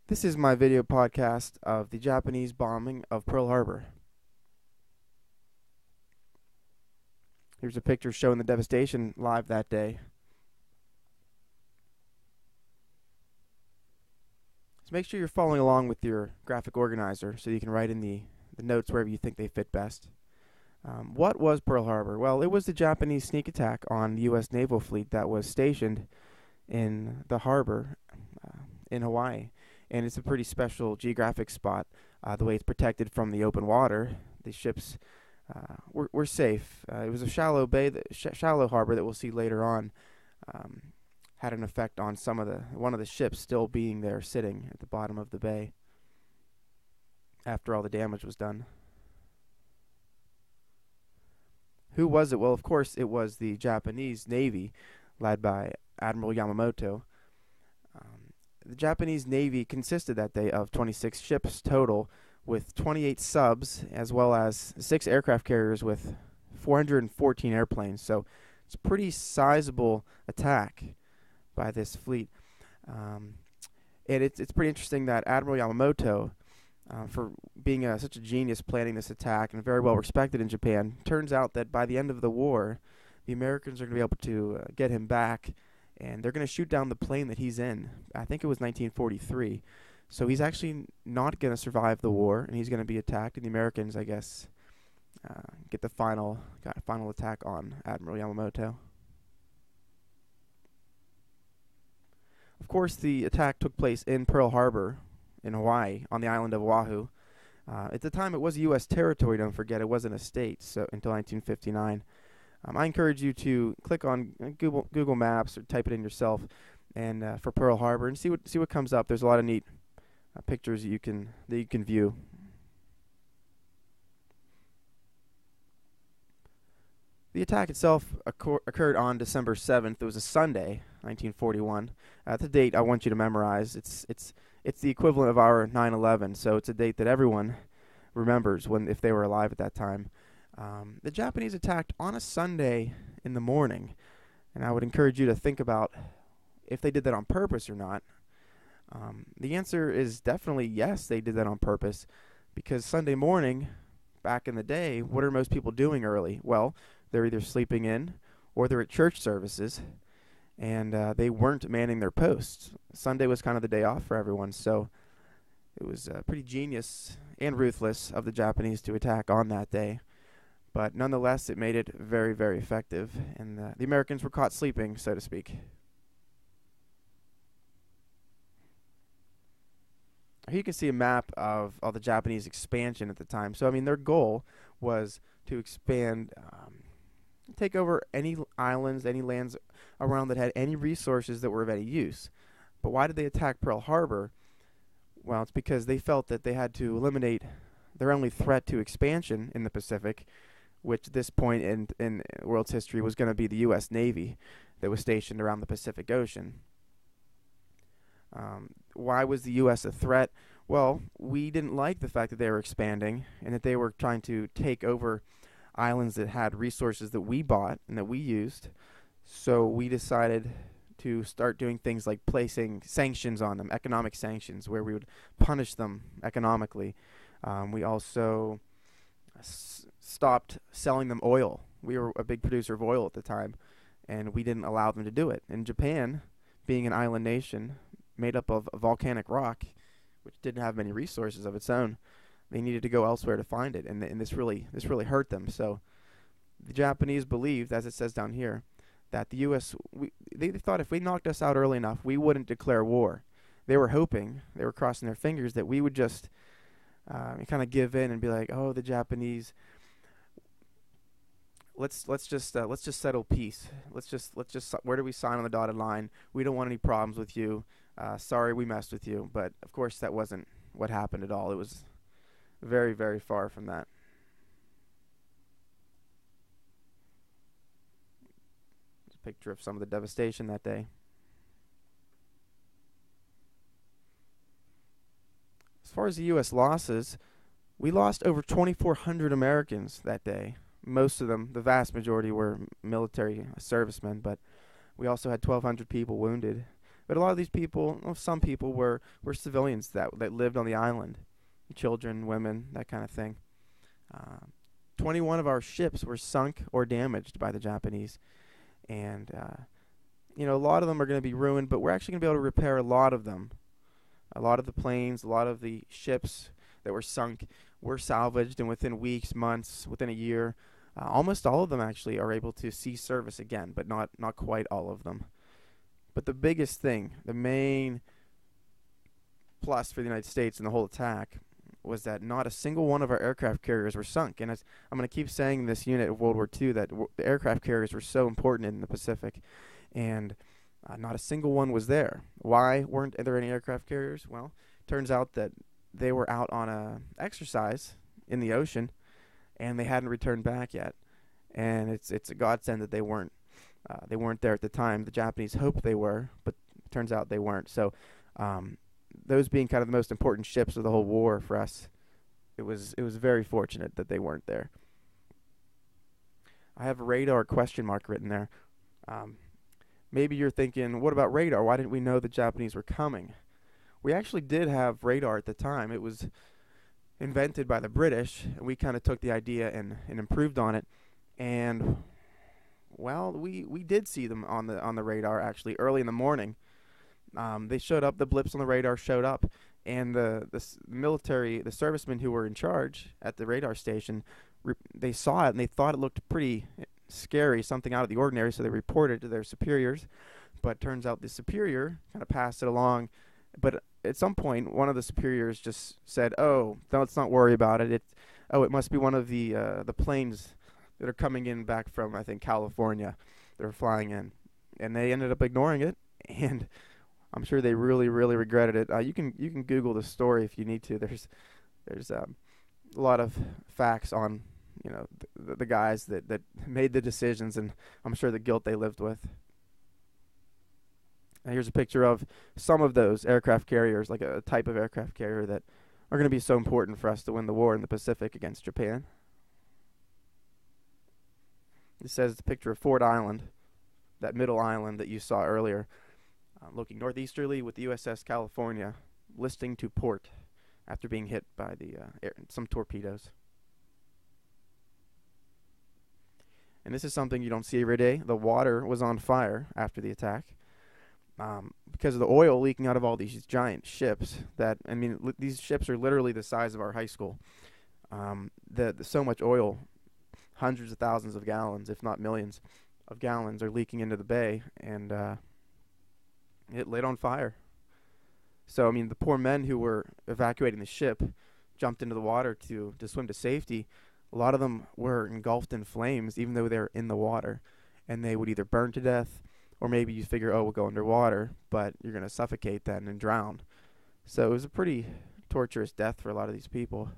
This is my video podcast of the Japanese bombing of Pearl Harbor. Here's a picture showing the devastation live that day. So make sure you're following along with your graphic organizer so you can write in the notes wherever you think they fit best. What was Pearl Harbor? Well, it was the Japanese sneak attack on the U.S. naval fleet that was stationed in the harbor in Hawaii. And it's a pretty special geographic spot. The way it's protected from the open water, the ships were safe. It was a shallow bay, shallow harbor that we'll see later on. Had an effect on one of the ships still being there, sitting at the bottom of the bay after all the damage was done. Who was it? Well, of course, it was the Japanese Navy, led by Admiral Yamamoto. The Japanese Navy consisted that day of 26 ships total, with 28 subs, as well as 6 aircraft carriers with 414 airplanes. So it's a pretty sizable attack by this fleet. And it's pretty interesting that Admiral Yamamoto, for being such a genius planning this attack and very well respected in Japan, turns out that by the end of the war, the Americans are going to be able to get him back, and they're going to shoot down the plane that he's in. I think it was 1943. So he's actually not going to survive the war, and he's going to be attacked, and the Americans, I guess, get a final attack on Admiral Yamamoto. Of course, the attack took place in Pearl Harbor in Hawaii, on the island of Oahu. At the time, it was U.S. territory, don't forget. It wasn't a state until 1959. I encourage you to click on Google Maps or type it in yourself, and for Pearl Harbor, and see what comes up. There's a lot of neat pictures that you can view. The attack itself occurred on December 7th. It was a Sunday, 1941. The date I want you to memorize. It's the equivalent of our 9/11, so it's a date that everyone remembers if they were alive at that time. The Japanese attacked on a Sunday in the morning, and I would encourage you to think about if they did that on purpose or not. The answer is definitely yes, they did that on purpose, because Sunday morning, back in the day, what are most people doing early? Well, they're either sleeping in or they're at church services, and they weren't manning their posts. Sunday was kind of the day off for everyone, so it was pretty genius and ruthless of the Japanese to attack on that day. But nonetheless, it made it very, very effective, and the Americans were caught sleeping, so to speak. Here you can see a map of the Japanese expansion at the time. So, I mean, their goal was to expand, take over any islands, any lands around that had any resources that were of any use. But why did they attack Pearl Harbor? Well, it's because they felt that they had to eliminate their only threat to expansion in the Pacific, which at this point in the world's history was going to be the U.S. Navy that was stationed around the Pacific Ocean. Why was the U.S. a threat? Well, we didn't like the fact that they were expanding and that they were trying to take over islands that had resources that we bought and that we used. So we decided to start doing things like placing sanctions on them, economic sanctions, where we would punish them economically. We also stopped selling them oil. We were a big producer of oil at the time, and we didn't allow them to do it. And Japan, being an island nation made up of volcanic rock, which didn't have many resources of its own, they needed to go elsewhere to find it, and this really hurt them. So the Japanese believed, as it says down here, that the U.S. They thought if we knocked us out early enough, we wouldn't declare war. They were hoping, they were crossing their fingers, that we would just kind of give in and be like, oh, the Japanese, let's just settle peace. Let's just where do we sign on the dotted line? We don't want any problems with you. Sorry we messed with you. But of course that wasn't what happened at all. It was very, very far from that. There's a picture of some of the devastation that day. As far as the U.S. losses, we lost over 2,400 Americans that day. Most of them, the vast majority, were military servicemen, but we also had 1,200 people wounded. But a lot of these people, well, some people were civilians that lived on the island, children, women, that kind of thing. Uh, 21 of our ships were sunk or damaged by the Japanese, and a lot of them are going to be ruined, but we're actually going to be able to repair a lot of them. A lot of the planes, a lot of the ships that were sunk were salvaged, and within weeks, months, within a year, almost all of them actually are able to see service again, but not quite all of them. But the biggest thing, the main plus for the United States in the whole attack, was that not a single one of our aircraft carriers were sunk. And as I'm going to keep saying in this unit of World War II that the aircraft carriers were so important in the Pacific, and not a single one was there. Why weren't there any aircraft carriers? Well, turns out that they were out on a exercise in the ocean, and they hadn't returned back yet. And it's a godsend that they weren't there at the time. The Japanese hoped they were, but it turns out they weren't. So those being kind of the most important ships of the whole war for us, it was very fortunate that they weren't there. I have a radar question mark written there. Maybe you're thinking, what about radar? Why didn't we know the Japanese were coming? We actually did have radar at the time. It was invented by the British, and we kind of took the idea and improved on it. And well, we did see them on the radar actually early in the morning. They showed up. The blips on the radar showed up, and the military, the servicemen who were in charge at the radar station, they saw it and they thought it looked pretty scary, something out of the ordinary. So they reported to their superiors. But turns out the superior kind of passed it along. But at some point, one of the superiors just said, "Oh, let's not worry about it. It must be one of the planes that are coming in back from, I think, California. They're flying in," and they ended up ignoring it. And I'm sure they really, really regretted it. You can Google the story if you need to. There's a lot of facts on the guys that made the decisions, and I'm sure the guilt they lived with. And here's a picture of some of those aircraft carriers, like a type of aircraft carrier that are going to be so important for us to win the war in the Pacific against Japan. It says it's a picture of Ford Island, that middle island that you saw earlier, looking northeasterly with the USS California listing to port after being hit by some torpedoes. And this is something you don't see every day. The water was on fire after the attack. Because of the oil leaking out of all these giant ships. These ships are literally the size of our high school. So much oil, hundreds of thousands of gallons, if not millions of gallons, are leaking into the bay, and it lit on fire. So the poor men who were evacuating the ship jumped into the water to swim to safety. A lot of them were engulfed in flames, even though they're in the water, and they would either burn to death. Or maybe you figure, we'll go underwater, but you're going to suffocate then and drown. So it was a pretty torturous death for a lot of these people.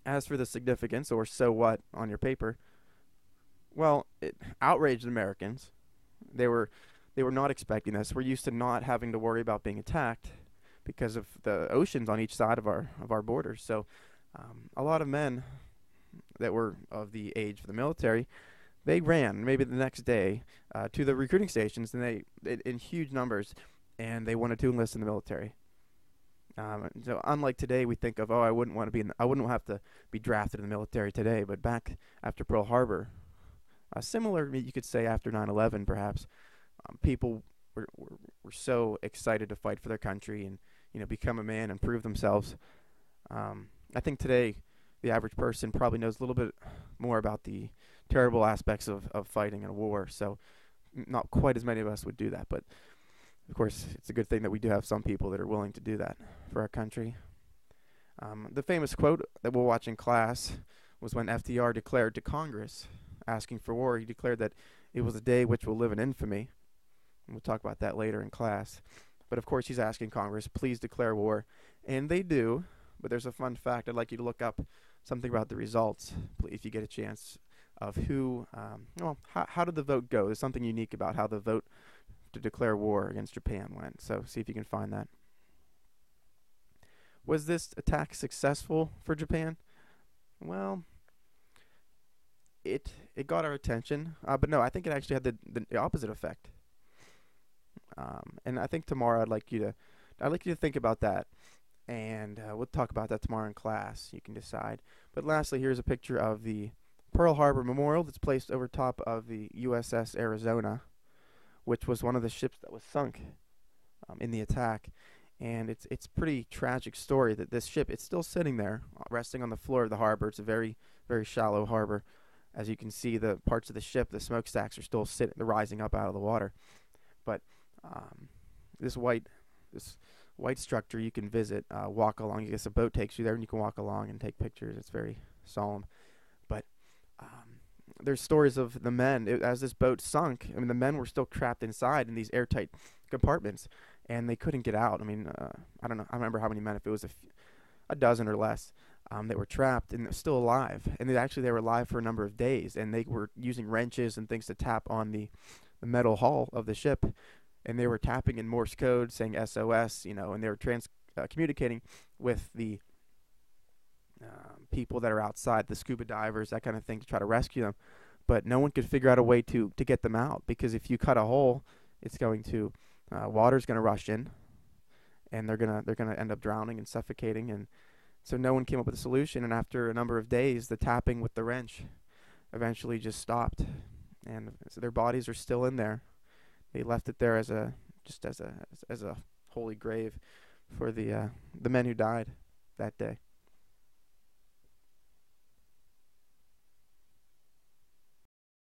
As for the significance, or so what, on your paper, well, it outraged Americans. They were not expecting this. We're used to not having to worry about being attacked because of the oceans on each side of our borders. So a lot of men that were of the age for the military, they ran maybe the next day to the recruiting stations, and they in huge numbers, and they wanted to enlist in the military. So unlike today, we think of, I wouldn't have to be drafted in the military today. But back after Pearl Harbor, similar, you could say after 9/11, perhaps, people were so excited to fight for their country and become a man and prove themselves. I think today the average person probably knows a little bit more about the terrible aspects of fighting in a war, so not quite as many of us would do that, but of course it's a good thing that we do have some people that are willing to do that for our country. The famous quote that we'll watch in class was when FDR declared to Congress asking for war. He declared that it was a day which will live in infamy, and we'll talk about that later in class. But of course he's asking Congress, please declare war, and they do. But there's a fun fact. I'd like you to look up something about the results if you get a chance, of how did the vote go. There's something unique about how the vote to declare war against Japan went. So see if you can find that. Was this attack successful for Japan? Well, it got our attention, but no, I think it actually had the opposite effect. And I think tomorrow I'd like you to think about that, and we'll talk about that tomorrow in class. You can decide. But lastly, here's a picture of the Pearl Harbor Memorial that's placed over top of the USS Arizona, which was one of the ships that was sunk in the attack. And it's pretty tragic story that this ship, it's still sitting there, resting on the floor of the harbor. It's a very, very shallow harbor. As you can see, the parts of the ship, the smokestacks are still they're rising up out of the water. But um, this white structure you can visit, walk along. I guess a boat takes you there, and you can walk along and take pictures. It's very solemn. But there's stories of the men as this boat sunk. I mean, the men were still trapped inside in these airtight compartments, and they couldn't get out. I mean, I don't know. I remember how many men. If it was a dozen or less, they were trapped and they're still alive. And they were alive for a number of days, and they were using wrenches and things to tap on the metal hull of the ship, and they were tapping in Morse code, saying SOS, and they were communicating with the people that are outside, the scuba divers, that kind of thing, to try to rescue them. But no one could figure out a way to get them out, because if you cut a hole, it's going to water's going to rush in, and they're gonna end up drowning and suffocating. And so no one came up with a solution. And after a number of days, the tapping with the wrench eventually just stopped, and so their bodies are still in there. They left it there as a holy grave for the men who died that day.